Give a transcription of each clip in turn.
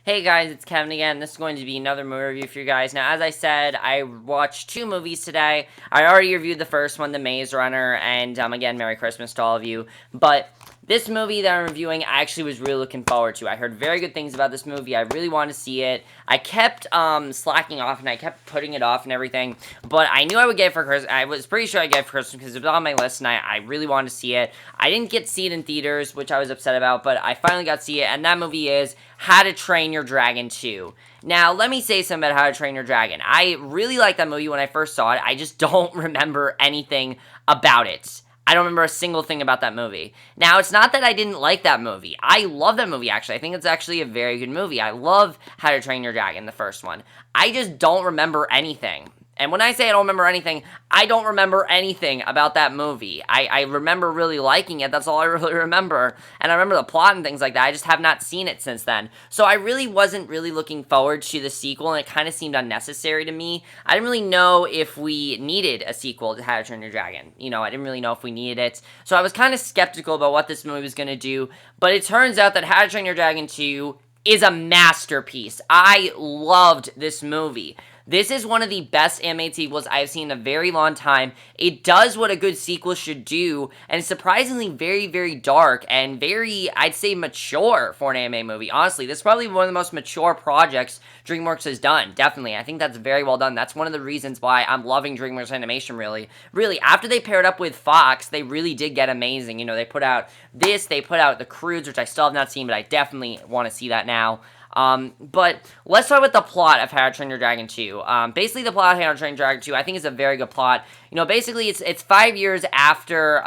Hey guys, it's Kevin again. This is going to be another movie review for you guys. Now, as I said, I watched two movies today. I already reviewed the first one, The Maze Runner, and again, Merry Christmas to all of you. But this movie that I'm reviewing, I actually was really looking forward to. I heard very good things about this movie. I really wanted to see it. I kept slacking off and I kept putting it off and everything. But I knew I would get it for Christmas. I was pretty sure I'd get it for Christmas because it was on my list and I really wanted to see it. I didn't get to see it in theaters, which I was upset about, but I finally got to see it, and that movie is How to Train Your Dragon 2. Now, let me say something about How to Train Your Dragon. I really liked that movie when I first saw it. I just don't remember anything about it. I don't remember a single thing about that movie. Now, it's not that I didn't like that movie. I love that movie, actually. I think it's actually a very good movie. I love How to Train Your Dragon, the first one. I just don't remember anything. And when I say I don't remember anything, I don't remember anything about that movie. I remember really liking it. That's all I really remember. And I remember the plot and things like that. I just have not seen it since then. So I really wasn't really looking forward to the sequel, and it kind of seemed unnecessary to me. I didn't really know if we needed a sequel to How to Train Your Dragon. I didn't really know if we needed it. So I was kind of skeptical about what this movie was going to do. But it turns out that How to Train Your Dragon 2 is a masterpiece. I loved this movie. This is one of the best animated sequels I've seen in a very long time. It does what a good sequel should do, and it's surprisingly very, very dark and very, I'd say, mature for an anime movie. Honestly, this is probably one of the most mature projects DreamWorks has done, definitely. I think that's very well done. That's one of the reasons why I'm loving DreamWorks Animation, really. Really, after they paired up with Fox, they really did get amazing. They put out this, they put out The Croods, which I still have not seen, but I definitely want to see that now. But let's start with the plot of How to Train Your Dragon 2. Basically, the plot of How to Train Your Dragon 2, I think, is a very good plot. Basically, it's 5 years after,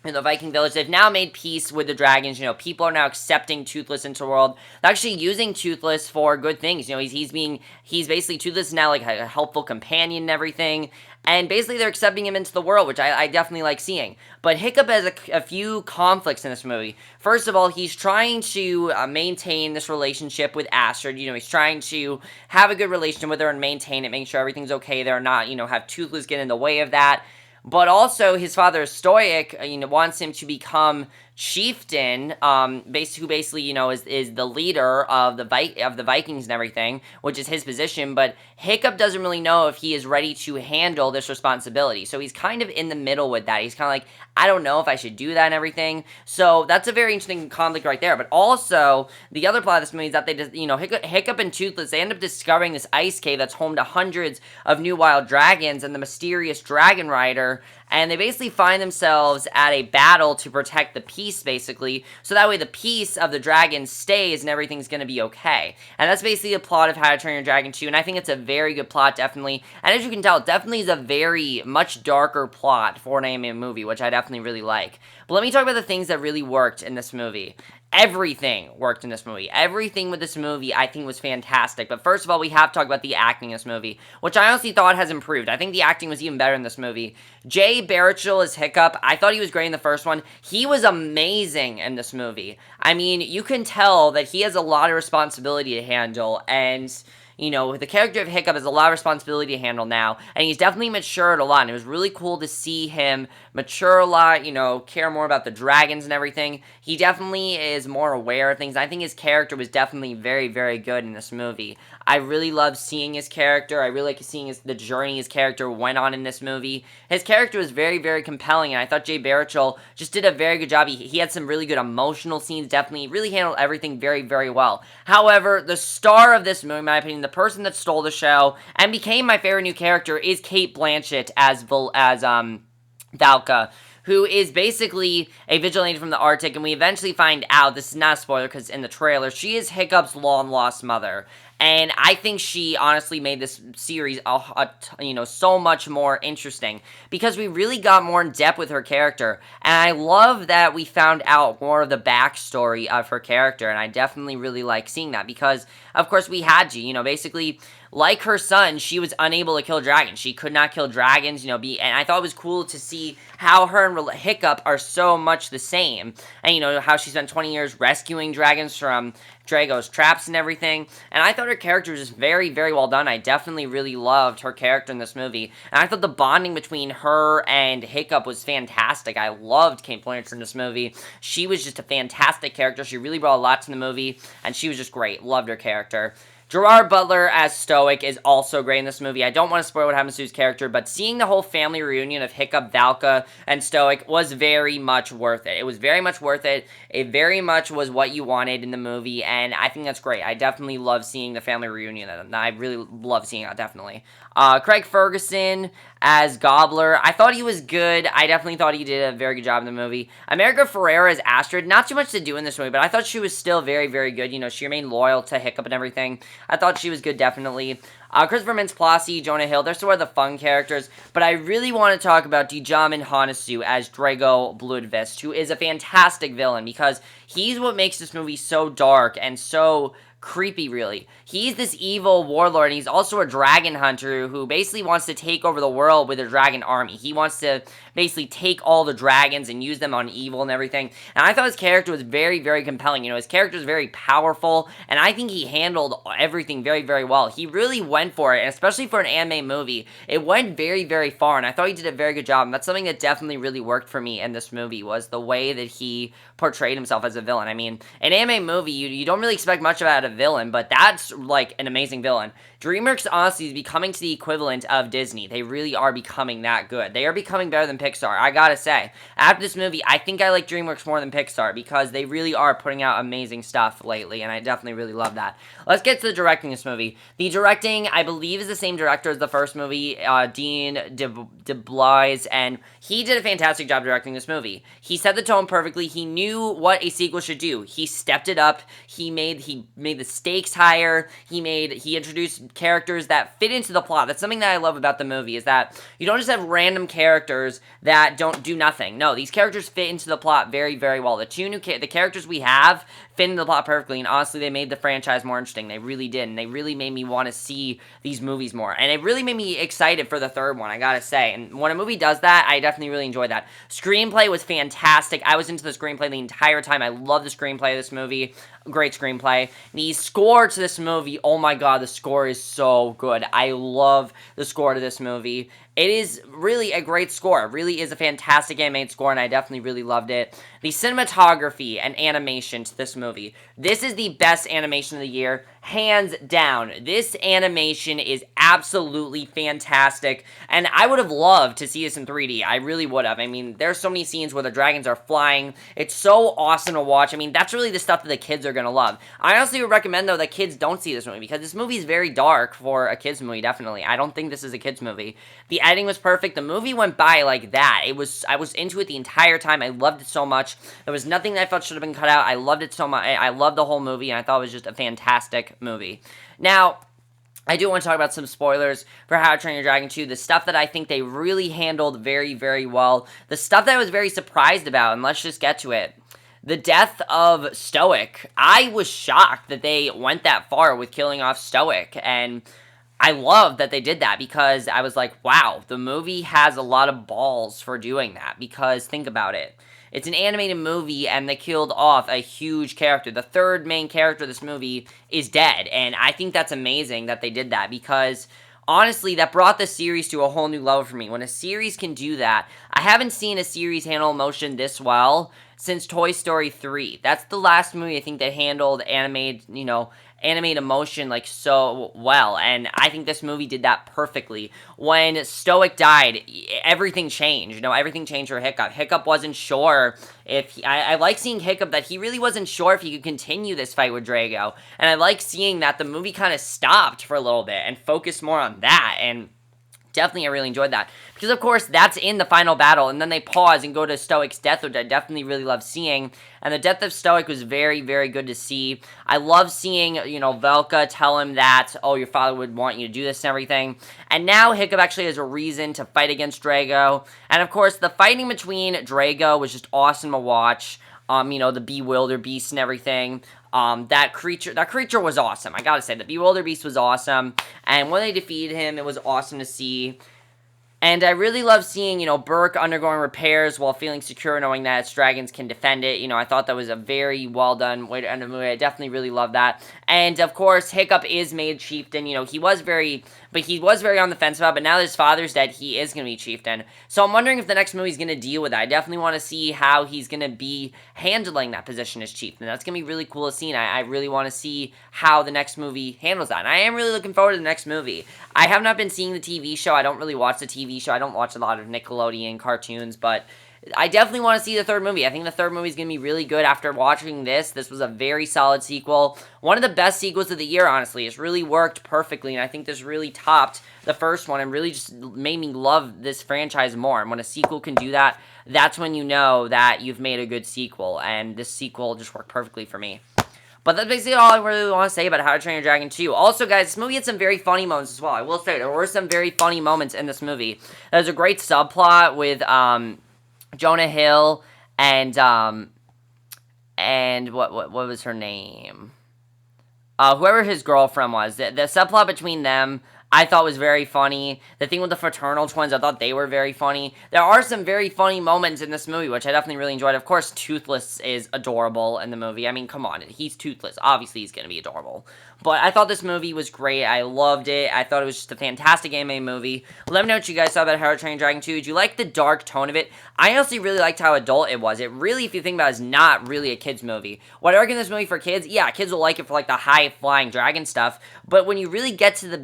in the Viking village. They've now made peace with the dragons. People are now accepting Toothless into the world. They're actually using Toothless for good things. He's basically, Toothless is now like a helpful companion and everything. And basically, they're accepting him into the world, which I definitely like seeing. But Hiccup has a few conflicts in this movie. First of all, he's trying to maintain this relationship with Astrid. He's trying to have a good relationship with her and maintain it, making sure everything's okay. They're not, have Toothless get in the way of that. But also, his father, Stoic, wants him to become chieftain, who basically, is the leader of the Vikings and everything, which is his position. But Hiccup doesn't really know if he is ready to handle this responsibility. So he's kind of in the middle with that. He's kind of like, I don't know if I should do that and everything. So that's a very interesting conflict right there. But also, the other plot of this movie is that they just, Hiccup and Toothless, they end up discovering this ice cave that's home to hundreds of new wild dragons and the mysterious dragon rider. And they basically find themselves at a battle to protect the peace, basically. So that way the peace of the dragon stays and everything's going to be okay. And that's basically the plot of How to Train Your Dragon 2. And I think it's a very good plot, definitely. And as you can tell, it definitely is a very much darker plot for an anime movie, which I definitely really like. But let me talk about the things that really worked in this movie. Everything worked in this movie. Everything with this movie, I think, was fantastic. But first of all, we have to talk about the acting in this movie, which I honestly thought has improved. I think the acting was even better in this movie. Jay Baruchel as Hiccup, I thought he was great in the first one. He was amazing in this movie. I mean, you can tell that he has a lot of responsibility to handle, and the character of Hiccup has a lot of responsibility to handle now, and he's definitely matured a lot, and it was really cool to see him mature a lot, care more about the dragons and everything. He definitely is more aware of things. I think his character was definitely very, very good in this movie. I really love seeing his character. I really like seeing the journey his character went on in this movie. His character was very, very compelling, and I thought Jay Baruchel just did a very good job. He had some really good emotional scenes, definitely. Really handled everything very, very well. However, the star of this movie, in my opinion, the person that stole the show and became my favorite new character is Cate Blanchett as Valka, who is basically a vigilante from the Arctic, and we eventually find out, this is not a spoiler because in the trailer, she is Hiccup's long-lost mother. And I think she honestly made this series, so much more interesting because we really got more in depth with her character. And I love that we found out more of the backstory of her character. And I definitely really like seeing that because, of course, we had to, basically, like her son, she was unable to kill dragons. She could not kill dragons, and I thought it was cool to see how her and Hiccup are so much the same. And, how she spent 20 years rescuing dragons from Drago's traps and everything. And I thought her character was just very, very well done. I definitely really loved her character in this movie. And I thought the bonding between her and Hiccup was fantastic. I loved Kate Blanchett in this movie. She was just a fantastic character. She really brought a lot to the movie, and she was just great. Loved her character. Gerard Butler as Stoic is also great in this movie. I don't want to spoil what happens to his character, but seeing the whole family reunion of Hiccup, Valka, and Stoic was very much worth it. It was very much worth it. It very much was what you wanted in the movie, and I think that's great. I definitely love seeing the family reunion. I really love seeing it, definitely. Craig Ferguson as Gobbler. I thought he was good. I definitely thought he did a very good job in the movie. America Ferrera as Astrid. Not too much to do in this movie, but I thought she was still very, very good. You know, she remained loyal to Hiccup and everything. I thought she was good, definitely. Christopher Mintz-Plasse, Jonah Hill, they're sort of the fun characters, but I really want to talk about Djimon Hounsou as Drago Bloodfist, who is a fantastic villain, because he's what makes this movie so dark and so creepy, really. He's this evil warlord, and he's also a dragon hunter who basically wants to take over the world with a dragon army. He wants to basically take all the dragons and use them on evil and everything. And I thought his character was very, very compelling. You know, his character is very powerful, and I think he handled everything very, very well. He really went for it, and especially for an anime movie, it went very, very far, and I thought he did a very good job. And that's something that definitely really worked for me in this movie, was the way that he portrayed himself as a villain. I mean, an anime movie, you don't really expect much out of a villain, but that's like an amazing villain. DreamWorks honestly is becoming to the equivalent of Disney. They really are becoming that good. They are becoming better than Pixar, I gotta say. After this movie, I think I like DreamWorks more than Pixar, because they really are putting out amazing stuff lately, and I definitely really love that. Let's get to the directing of this movie. The directing, I believe, is the same director as the first movie, Dean DeBlies, and he did a fantastic job directing this movie. He set the tone perfectly. He knew what a sequel should do. He stepped it up. He made the stakes higher. He introduced characters that fit into the plot. That's something that I love about the movie, is that you don't just have random characters that don't do nothing. No, these characters fit into the plot very, very well. The characters we have fit into the plot perfectly, and honestly, they made the franchise more interesting. They really did, and they really made me want to see these movies more, and it really made me excited for the third one, I gotta say. And when a movie does that, I definitely really enjoyed that. Screenplay was fantastic. I was into the screenplay the entire time. I love the screenplay of this movie. Great screenplay. The score to this movie, oh my god, the score is so good. I love the score to this movie. It is really a great score. It really is a fantastic animated score, and I definitely really loved it. The cinematography and animation to this movie. This is the best animation of the year, hands down. This animation is absolutely fantastic, and I would have loved to see this in 3D. I really would have. I mean, there's so many scenes where the dragons are flying. It's so awesome to watch. I mean, that's really the stuff that the kids are going to love. I honestly would recommend, though, that kids don't see this movie, because this movie is very dark for a kids movie, definitely. I don't think this is a kids movie. The editing was perfect. The movie went by like that. I was into it the entire time. I loved it so much. There was nothing that I felt should have been cut out. I loved it so much. I loved the whole movie, and I thought it was just a fantastic movie. Now, I do want to talk about some spoilers for How to Train Your Dragon 2, the stuff that I think they really handled very, very well, the stuff that I was very surprised about, and let's just get to it. The death of Stoic. I was shocked that they went that far with killing off Stoic, and I love that they did that, because I was like, wow, the movie has a lot of balls for doing that, because think about it. It's an animated movie, and they killed off a huge character. The third main character of this movie is dead, and I think that's amazing that they did that, because honestly, that brought the series to a whole new level for me. When a series can do that, I haven't seen a series handle emotion this well since Toy Story 3. That's the last movie I think that handled animate emotion like so well, and I think this movie did that perfectly. When Stoic died, everything changed. Everything changed for Hiccup. Hiccup wasn't sure if I like seeing Hiccup that he really wasn't sure if he could continue this fight with Drago, and I like seeing that the movie kind of stopped for a little bit and focused more on that, and definitely I really enjoyed that, because of course that's in the final battle, and then they pause and go to Stoic's death, which I definitely really love seeing. And the death of Stoic was very, very good to see. I love seeing, Velka tell him that, oh, your father would want you to do this and everything. And now Hiccup actually has a reason to fight against Drago. And of course, the fighting between Drago was just awesome to watch. The Bewilder Beast and everything. That creature was awesome. I gotta say, the Bewilder Beast was awesome. And when they defeated him, it was awesome to see. And I really love seeing, Burke undergoing repairs while feeling secure, knowing that its dragons can defend it. I thought that was a very well done way to end the movie. I definitely really love that. And of course, Hiccup is made chieftain. He was very on the fence about it, but now that his father's dead, he is going to be chieftain. So I'm wondering if the next movie is going to deal with that. I definitely want to see how he's going to be handling that position as chieftain. That's going to be really cool to see, and I really want to see how the next movie handles that. And I am really looking forward to the next movie. I have not been seeing the TV show. I don't really watch the TV show. I don't watch a lot of Nickelodeon cartoons, but I definitely want to see the third movie. I think the third movie is going to be really good after watching this. This was a very solid sequel. One of the best sequels of the year, honestly. It's really worked perfectly, and I think this really topped the first one and really just made me love this franchise more. And when a sequel can do that, that's when you know that you've made a good sequel, and this sequel just worked perfectly for me. But that's basically all I really want to say about How to Train Your Dragon 2. Also, guys, this movie had some very funny moments as well. I will say, there were some very funny moments in this movie. There's a great subplot with, Jonah Hill and what was her name? Whoever his girlfriend was. The subplot between them, I thought was very funny. The thing with the fraternal twins, I thought they were very funny. There are some very funny moments in this movie, which I definitely really enjoyed. Of course, Toothless is adorable in the movie. I mean, come on. He's Toothless. Obviously, he's going to be adorable. But I thought this movie was great. I loved it. I thought it was just a fantastic anime movie. Let me know what you guys thought about How to Train Your Dragon 2. Did you like the dark tone of it? I honestly really liked how adult it was. It really, if you think about it, is not really a kid's movie. Would I recommend this movie for kids? Yeah, kids will like it for, like, the high-flying dragon stuff. But when you really get to the,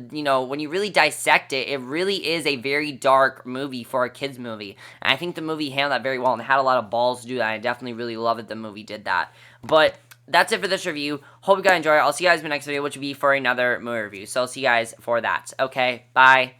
when you really dissect it, it really is a very dark movie for a kid's movie. And I think the movie handled that very well and had a lot of balls to do that. I definitely really love that the movie did that. But that's it for this review. Hope you guys enjoy it. I'll see you guys in the next video, which will be for another movie review. So I'll see you guys for that. Okay, bye.